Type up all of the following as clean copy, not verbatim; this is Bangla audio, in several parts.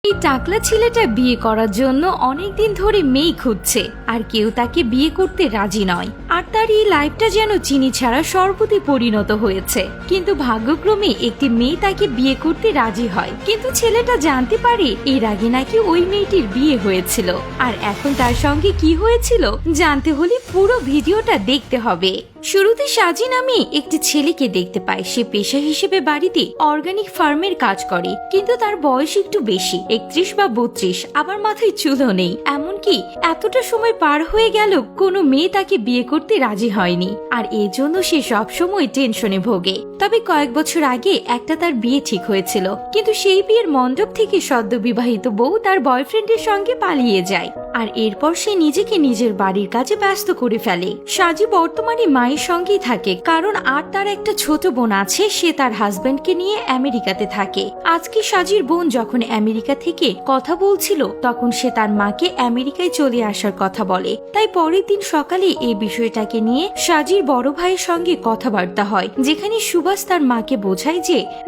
এই টাকলা ছেলেটা বিয়ে করার জন্য অনেকদিন ধরে মেয়ে খুঁজছে আর কেউ তাকে বিয়ে করতে রাজি নয়। আর তার এই লাইফটা যেন চিনি ছাড়া শরবতে পরিণত হয়েছে। কিন্তু ভাগ্যক্রমে একটি মেয়ে তাকে বিয়ে করতে রাজি হয়, কিন্তু ছেলেটা জানতে পারে এর আগে নাকি ওই মেয়েটির বিয়ে হয়েছিল। আর এখন তার সঙ্গে কি হয়েছিল জানতে হলে পুরো ভিডিওটা দেখতে হবে। শুরুতে সাজি নামে একটি ছেলেকে দেখতে পায়। সে পেশা হিসেবে বাড়িতে অর্গানিক ফার্মের কাজ করে, কিন্তু তার বয়স একটু বেশি, 31 বা 32। আবার মাথায় চুলও নেই। এমনকি এতটা সময় পার হয়ে গেল কোনো মেয়ে তাকে বিয়ে করতে রাজি হয়নি, আর এর জন্য সে সবসময় টেনশনে ভোগে। তবে কয়েক বছর আগে একটা তার বিয়ে ঠিক হয়েছিল, কিন্তু সেই বিয়ের মণ্ডপ থেকে সদ্য বিবাহিত বউ তার বয়ফ্রেন্ডের সঙ্গে পালিয়ে যায়। আর এরপর সে নিজেকে নিজের বাড়ির কাজে ব্যস্ত করে ফেলে। সাজি বর্তমানে মায়ের সঙ্গেই থাকে, কারণ আর তার একটা ছোট বোন আছে, সে তার হাজবেন্ডকে নিয়ে আমেরিকাতে থাকে। আজকে সাজির বোন যখন আমেরিকা থেকে কথা বলছিল, তখন সে তার মাকে আমেরিকায় চলে আসার কথা বলে। তাই পরের দিন সকালে এই বিষয়টাকে নিয়ে সাজির বড় ভাইয়ের সঙ্গে কথাবার্তা হয়, যেখানে সুভাষ তার মাকে বোঝায়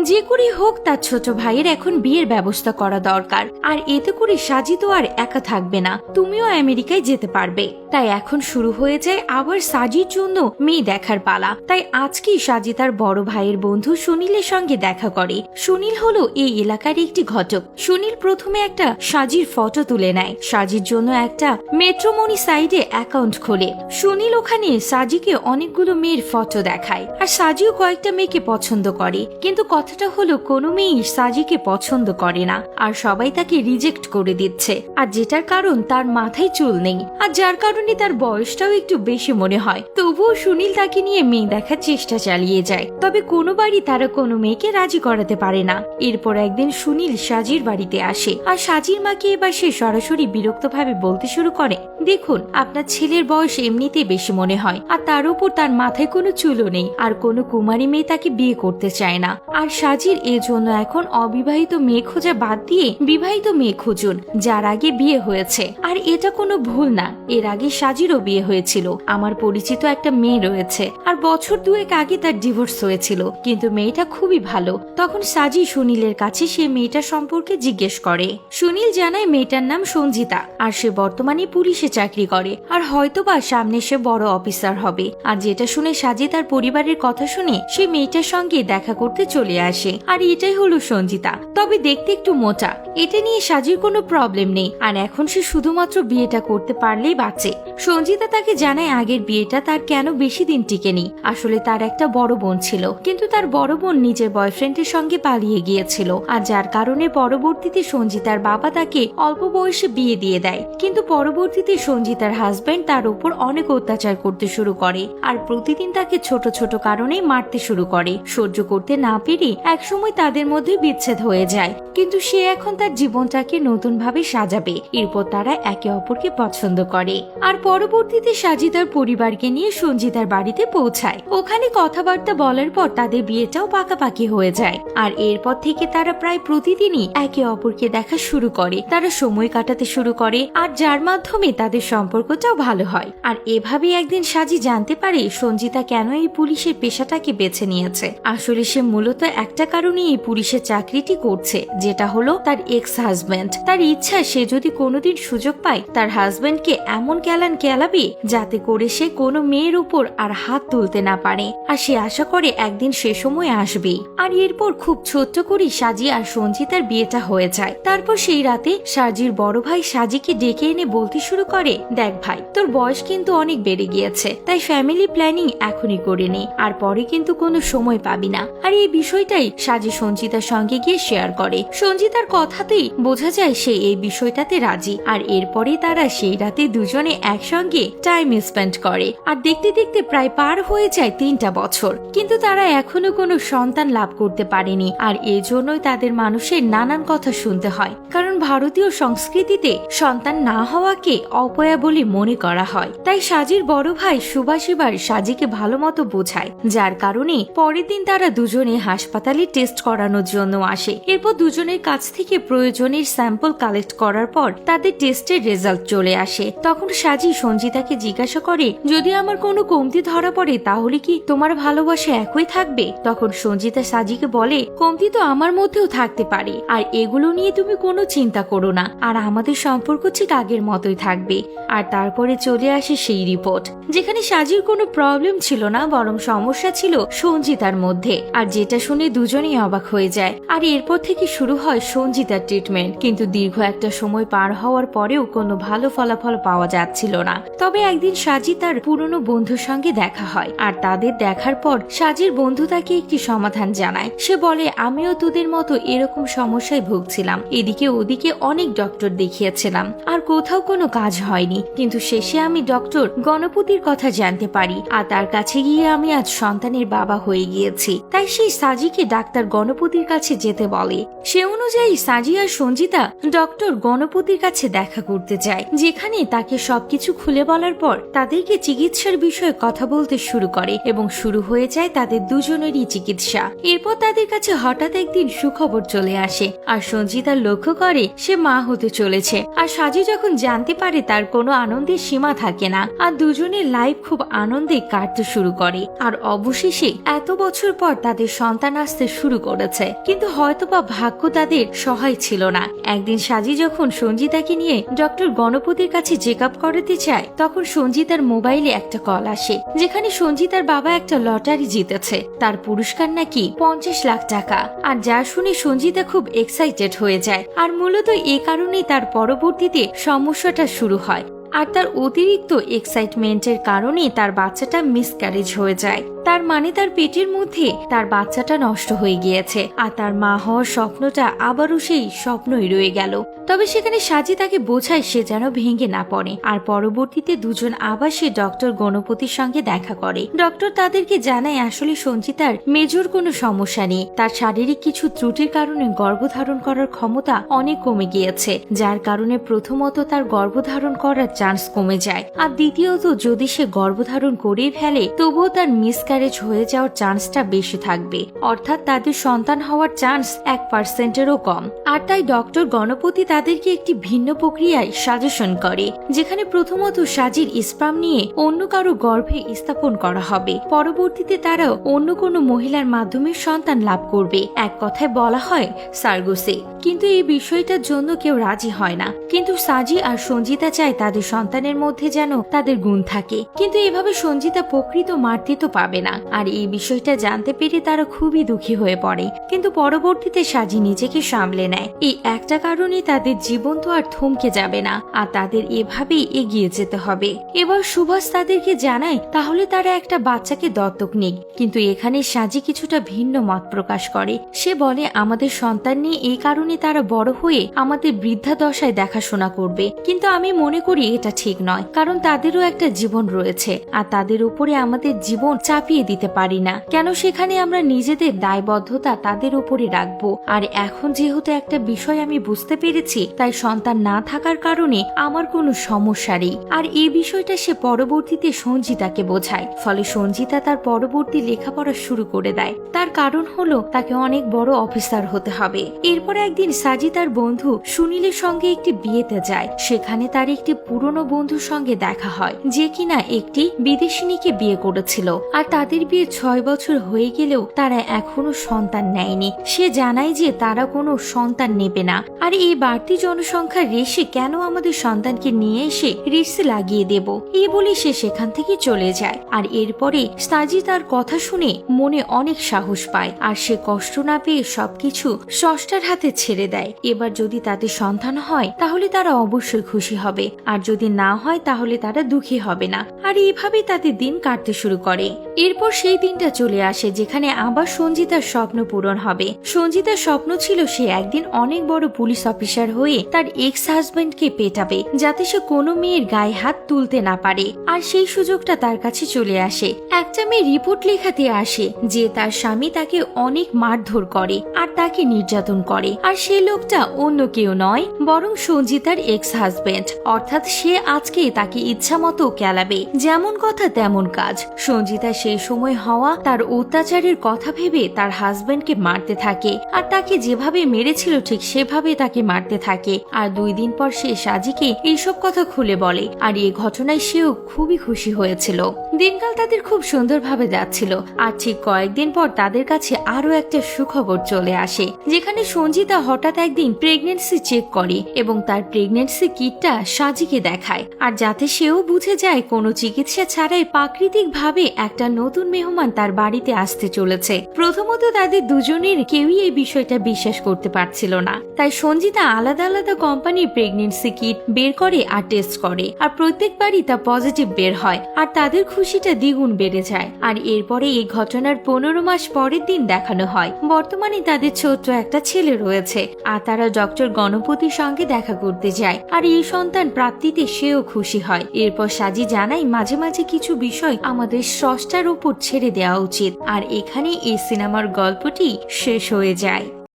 যে করেই হোক তার ছোট ভাইয়ের এখন বিয়ের ব্যবস্থা করা দরকার। আর এতে করে সাজি তো আর একা থাকবে না, তুমিও আমেরিকায় যেতে পারবে। তাই এখন শুরু হয়ে যায় আবার সাজির জন্য মেয়ে দেখার পালা। তাই আজকেই সাজি তার বড় ভাইয়ের বন্ধু সুনীলের সঙ্গে দেখা করে। সুনীল হলো এই এলাকার একটি ঘটক। সুনীল প্রথমে একটা সাজির ফটো তুলে নেয়, সাজির জন্য একটা মেট্রোমনি সাইটে অ্যাকাউন্ট খোলে। সুনীল ওখানে সাজিকে অনেকগুলো মেয়ের ফটো দেখায়, আর সাজিও কয়েকটা মেয়েকে পছন্দ করে। কিন্তু কথাটা হলো কোনো মেয়েই সাজিকে পছন্দ করে না, আর সবাই তাকে রিজেক্ট করে দিচ্ছে। আর যেটার কারণ তার মাথায় চুল নেই, আর যার কারণে তার বয়সটাও একটু বেশি মনে হয়। তবুও সুনীল তাকে নিয়ে মেয়ে দেখার চেষ্টা চালিয়ে যায়, তবে কোনোবারই তারা কোনো মেয়েকে রাজি করাতে পারে না। এরপর একদিন সুনীল সাজির বাড়িতে আসে, আর সাজির মাকে এবার সে সরাসরি বিরক্ত ভাবে বলতে শুরু করে, দেখুন আপনার ছেলের বয়স এমনিতে বেশি মনে হয়, আর তার উপর তার মাথায় কোনো চুলও নেই, আর কোনো কুমারী মেয়ে তাকে বিয়ে করতে চায় না। আর সাজির এজন্য এখন অবিবাহিত মেয়ে খোঁজা বাদ দিয়ে বিবাহিত মেয়ে খুঁজুন, যার আগে বিয়ে হয়েছে। আর এটা কোনো ভুল না, এর আগে সাজিরও বিয়ে হয়েছিল। আমার পরিচিত একটা মেয়ে রয়েছে, আর বছর দুয়েক আগে তার ডিভোর্স হয়েছিল, কিন্তু মেয়েটা খুবই ভালো। তখন সাজি সুনীলের কাছে সে মেয়েটার সম্পর্কে জিজ্ঞেস করে। সুনীল জানায় মেয়েটার নাম সঞ্জিতা, আর সে বর্তমানে পুলিশে চাকরি করে, আর হয়তোবা সামনে সে বড় অফিসার হবে। আর যেটা শুনে সাজি তার পরিবারের কথা শুনে সে মেয়েটার সঙ্গে দেখা করতে চলে আসে। আর এটাই হলো সঞ্জিতা, তবে দেখতে একটু মোটা। এটা নিয়ে সাজির কোনো প্রবলেম নেই, আর এখন সে শুধুমাত্র বিয়েটা করতে পারলেই বাঁচে। সঞ্জিতা তাকে জানায় আগের বিয়েটা তার কেন বেশি দিন টিকেনি। আসলে তার একটা বড় বোন ছিল, কিন্তু তার বড় বোন নিজের বয়ফ্রেন্ডের সঙ্গে পালিয়ে গিয়েছিল, আর যার কারণে পরবর্তীতে সঞ্জিতার বাবা তাকে অল্প বয়সে বিয়ে দিয়ে দেয়। কিন্তু পরবর্তীতে সঞ্জিতার হাজবেন্ড তার উপর অনেক অত্যাচার করতে শুরু করে, আর প্রতিদিন তাকে ছোট ছোট কারণেই মারতে শুরু করে। সহ্য করতে না পেরে একসময় তাদের মধ্যে বিচ্ছেদ হয়ে যায়, কিন্তু সে এখন তার জীবনটাকে নতুন ভাবে সাজাবে। এরপর তারা একে অপরকে পছন্দ করে, আর পরবর্তীতে সাজি তার পরিবারকে নিয়ে সঞ্জিতার বাড়িতে পৌঁছায়। ওখানে কথাবার্তা বলার পর তাদের বিয়েটাও পাকাপাকি হয়ে যায়, আর এরপর থেকে তারা প্রায় প্রতিদিনই একে অপরকে দেখা শুরু করে। তারা সময় কাটাতে শুরু করে, আর যার মাধ্যমে তাদের সম্পর্কটাও ভালো হয়। আর এভাবে একদিন সাজি জানতে পারে সঞ্জিতা কেন এই পুলিশের পেশাটাকে বেছে নিয়েছে। আসলে সে মূলত একটা কারণে এই পুলিশের চাকরিটি করছে, যেটা হলো তার এক্স হাজবেন্ড। তার ইচ্ছা সে যদি কোনোদিন সুযোগ পায় তার হাজবেন্ডকে এমন কেলান কেলাবে যাতে করে সে কোনো মেয়ের উপর আর হাত তুলতে না পারে। আর সে আশা করে একদিন সে সময় আসবে। আর এরপর খুব ছোট্ট করে সাজি আর সঞ্জিতার বিয়েটা হয়ে যায়। তারপর সেই রাতে সাজির বড় ভাই সাজিকে ডেকে এনে বলতে শুরু করে, দেখ ভাই, তোর বয়স কিন্তু অনেক বেড়ে গিয়েছে, তাই ফ্যামিলি প্ল্যানিং এখনই করে নে, আর পরে কিন্তু কোনো সময় পাবি না। আর এই বিষয়টাই সাজি সঞ্জিতার সঙ্গে গিয়ে শেয়ার করে। সঞ্জিতার কথাতেই বোঝা যায় সে এই বিষয়টাতে রাজি। আর এরপরে তারা সেই রাতে দুজনে একসঙ্গে টাইম স্পেন্ড করে। আর দেখতে দেখতে প্রায় পার হয়ে যায় 3টা বছর, কিন্তু তারা এখনো কোনো সন্তান লাভ করতে পারেনি। আর এজন্যই তাদের মানুষের নানান কথা শুনতে হয়, কারণ ভারতীয় সংস্কৃতিতে সন্তান না হওয়াকে অপয়া বলে মনে করা হয়। তাই সাজির বড় ভাই সুভাষ এবার সাজিকে ভালো মতো বোঝায়, যার কারণে পরের দিন তারা দুজনে হাসপাতালে টেস্ট করানোর জন্য আসে। এরপর দুজনের কাছ থেকে প্রয়োজনের স্যাম্পল কালেক্ট করার পর তাদের টেস্টের টেস্টের রেজাল্ট চলে আসে। তখন সাজি সঞ্জিতাকে জিজ্ঞাসা করে, যদি আমার কোনো কমতি ধরা পড়ে তাহলে কি তোমার ভালোবাসা একই থাকবে? তখন সঞ্জিতা সাজিকে বলে, কমতি তো আমার মধ্যেও থাকতে পারে, আর এগুলো নিয়ে তুমি কোনো চিন্তা করো না, আর আমাদের সম্পর্ক ঠিক আগের মতোই থাকবে। আর তারপরে চলে আসে সেই রিপোর্ট, যেখানে সাজির কোনো প্রবলেম ছিল না, বরং সমস্যা ছিল সঞ্জিতার মধ্যে। আর যেটা শুনে দুজনেই অবাক হয়ে যায়। আর এরপর থেকে শুরু হয় সঞ্জিতার ট্রিটমেন্ট। কিন্তু দীর্ঘ একটা সময় পার হওয়ার পরেও কোনো ভালো ফলাফল পাওয়া যাচ্ছিল না। তবে একদিন সাজি তার পুরনো বন্ধুর সঙ্গে দেখা হয়, আর তাদের দেখার পর সাজির বন্ধু তাকে একটি সমাধান জানায়। সে বলে, আমিও তোদের মতো এরকম সমস্যায় ভুগছিলাম, এদিকে ওদিকে অনেক ডক্টর দেখিয়েছিলাম, আর কোথাও কোনো কাজ হয়নি। কিন্তু শেষে আমি ডক্টর গণপতির কথা জানতে পারি, আর তার কাছে গিয়ে আমি আজ সন্তানের বাবা হয়ে গিয়েছি। তাই সেই সাজিকে ডাক্তার গণপতির কাছে যেতে বলে। সে অনুযায়ী সাজি আর সঞ্জিতা ডক্টর গণপতির কাছে দেখা করতে যায়, যেখানে তাকে সবকিছু খুলে বলার পর তাদেরকে চিকিৎসার বিষয়ে কথা বলতে শুরু করে, এবং শুরু হয়ে যায় তাদের দুজনেরই চিকিৎসা। এরপর তাদের কাছে হঠাৎ একদিন সুখবর চলে আসে, আর সঞ্জিতা লক্ষ্য করে সে মা হতে চলেছে। আর সাজি যখন জানতে পারে, তার কোনো আনন্দের সীমা থাকে না, আর দুজনের লাইফ খুব আনন্দে কাটতে শুরু করে। আর অবশেষে এত বছর পর তাদের সন্তান আসতে শুরু করেছে। কিন্তু হয়তোবা ভাগ্য তাদের সহায় ছিল না। একদিন সাজি যখন সঞ্জিতাকে নিয়ে ডক্টর গণপতির কাছে চেক আপ করাতে চায়, তখন সঞ্জিতার মোবাইলে একটা কল আসে, যেখানে সঞ্জিতার বাবা একটা লটারি জিতেছে, তার পুরস্কার নাকি 50 লাখ টাকা। আর যা শুনে সঞ্জিতা খুব এক্সাইটেড হয়ে যায়। আর মূলত এ কারণেই তার পরবর্তীতে সমস্যাটা শুরু হয়। আর তার অতিরিক্ত এক্সাইটমেন্টের কারণে তার বাচ্চাটা মিসক্যারেজ হয়ে যায়। তার মানে তার পেটের মধ্যে তার বাচ্চাটা নষ্ট হয়ে গিয়েছে, আর তার মা হওয়ার স্বপ্নটা আবারও সেই স্বপ্নই রয়ে গেল। তবে সেখানে সাজি তাকে বোঝায় সে যেন ভেঙে না পড়ে। আর পরবর্তীতে দুজন আবার সে ডক্টর গণপতির সঙ্গে দেখা করে। ডক্টর তাদেরকে জানায় আসলে সঞ্জিতার মেজর কোনো সমস্যা নেই, তার শারীরিক কিছু ত্রুটির কারণে গর্ভধারণ করার ক্ষমতা অনেক কমে গিয়েছে, যার কারণে প্রথমত তার গর্ভধারণ করার চান্স কমে যায়, আর দ্বিতীয়ত যদি সে গর্ভধারণ করেই ফেলে তবুও তার মিসক্যারেজ হয়ে যাওয়ার চান্সটা বেশি থাকবে, অর্থাৎ তাদের সন্তান হওয়ার চান্স 1%-এরও কম। আর তাই ডক্টর গণপতি তাদেরকে একটি ভিন্ন প্রক্রিয়ায় সাজেশন করে, যেখানে প্রথমত সাজির স্পার্ম নিয়ে অন্য কারো গর্ভে স্থাপন করা হবে, পরবর্তীতে তারা অন্য কোনো মহিলার মাধ্যমে সন্তান লাভ করবে। এক কথায় বলা হয় সার্গোসি। কিন্তু এই বিষয়টার জন্য কেউ রাজি হয় না। কিন্তু সাজি আর সঞ্জিতা চায় তাদের সন্তানের মধ্যে যেন তাদের গুণ থাকে। কিন্তু এভাবে সঞ্জিতা প্রকৃত মাতৃত্ব পাবে না। আর এই বিষয়টা জানতে পেরে তারা খুবই দুঃখী হয়ে পড়ে। কিন্তু পরবর্তীতে সাজি নিজেকে সামলে নেয়। এই একটা কারণে তাদের জীবন তো আর থমকে যাবে না, আর তাদের এভাবেই এগিয়ে যেতে হবে। এবার সুভাষ তাদেরকে জানায় তাহলে তারা একটা বাচ্চাকে দত্তক নিক। কিন্তু এখানে সাজি কিছুটা ভিন্ন মত প্রকাশ করে। সে বলে আমাদের সন্তান নিয়ে এই কারণে তারা বড় হয়ে আমাদের বৃদ্ধাদশায় দেখাশোনা করবে। কিন্তু আমি মনে করি এটা ঠিক নয়, কারণ তাদেরও একটা জীবন রয়েছে, আর তাদের উপরে আমাদের জীবন চাপিয়ে দিতে পারি না। কেন সেখানে আমরা নিজেদের দায়বদ্ধতা তাদের উপরে রাখবো। আর এখন যেহেতু একটা বিষয় আমি বুঝতে পেরেছি, তাই সন্তান না থাকার কারণে আমার কোনো সমস্যা নেই। আর এই বিষয়টা সে পরবর্তীতে সঞ্জিতাকে বোঝায়। ফলে সঞ্জিতা তার পরবর্তী লেখাপড়া শুরু করে দেয়। তার কারণ হলো তাকে অনেক বড় অফিসার হতে হবে। এরপর একদিন সাজি তার বন্ধু সুনীলের সঙ্গে একটি বিয়েতে যায়। সেখানে তার একটি পুরনো বন্ধুর সঙ্গে দেখা হয়, যে কিনা একটি বিদেশিনীকে বিয়ে করেছিল। আর তাদের বিয়ে 6 বছর হয়ে গেলেও তারা এখনো সন্তান নেয়নি। সে জানায় যে তারা কোনো সন্তান নেবে না। আর এই বাড়তি জনসংখ্যার রেশে কেন আমাদের সন্তানকে নিয়ে এসে রেসে লাগিয়ে দেব, এই বলে সে সেখান থেকে চলে যায়। আর এরপরে সাজি তার কথা শুনে মনে অনেক সাহস পায়, আর সে কষ্ট না পেয়ে সবকিছু স্রষ্টার হাতে ছেড়ে দেয়। এবার যদি তাদের সন্তান হয় তাহলে তারা অবশ্যই খুশি হবে, আর যদি না হয় তাহলে তারা দুঃখী হবে না। আর এইভাবেই তাদের দিন কাটতে শুরু করে। এরপর সেই দিনটা চলে আসে যেখানে আবার সঞ্জিতার স্বপ্ন পূরণ হবে। সঞ্জিতার স্বপ্ন ছিল সে একদিন অনেক বড় পুলিশ অফিসার হয়ে তার এক্স হাজবেন্ডকে পেটাবে, যাতে সে কোনো মেয়ের গায়ে হাত তুলতে না পারে। আর সেই সুযোগটা তার কাছে চলে আসে। একটা মেয়ে রিপোর্ট লেখাতে আসে যে তার স্বামী তাকে অনেক মারধর করে আর তাকে নির্যাতন করে। আর সে লোকটা অন্য কেউ নয়, বরং সঞ্জিতার এক্স হাজবেন্ড। অর্থাৎ সে আজকে তাকে ইচ্ছা মতো কেলাবে, যেমন কথা তেমন কাজ। সঞ্জিতা সেই সেই সময় হওয়া তার অত্যাচারের কথা ভেবে তার হাজবেন্ডকে মারতে থাকে আর তাকে যেভাবে মেরেছিল ঠিক সেভাবে তাকে মারতে থাকে। আর 2 দিন পর সে সাজিকে এইসব কথা খুলে বলে আর এই ঘটনায় সেও খুবই খুশি হয়েছিল। দিনকাল তাদের খুব সুন্দরভাবে যাচ্ছিল আর ঠিক কয়েকদিন পর তাদের কাছে আরো একটা সুখবর চলে আসে, যেখানে সঞ্জিতা হঠাৎ একদিন প্রেগনেন্সি চেক করে এবং তার প্রেগনেন্সি কিটটা সাজিকে দেখায়, আর যাতে সেও বুঝে যায় কোনো চিকিৎসা ছাড়াই প্রাকৃতিক ভাবে একটা নতুন মেহমান তার বাড়িতে আসতে চলেছে। প্রথমত তাদের দুজনের কেউই এই বিষয়টা বিশ্বাস করতে পারছিল না, তাই সঞ্জিতা আলাদা আলাদা কোম্পানির প্রেগনেন্সি কিট বের করে আর টেস্ট করে, আর প্রত্যেকবারই তা পজিটিভ বের হয় আর তাদের খুশিটা দ্বিগুণ বেড়ে যায়। আর এরপরে এই ঘটনার 15 মাস পরের দিন দেখানো হয় বর্তমানে তাদের ছোট্ট একটা ছেলে রয়েছে, আর তারা ডক্টর গণপতির সঙ্গে দেখা করতে যায় আর এই সন্তান প্রাপ্তিতে সেও খুশি হয়। এরপর সাজি জানাই মাঝে মাঝে কিছু বিষয় আমাদের স্রষ্টার উপর ছেড়ে দেওয়া উচিত, আর এখানে এই সিনেমার গল্পটি শেষ হয়ে যায়।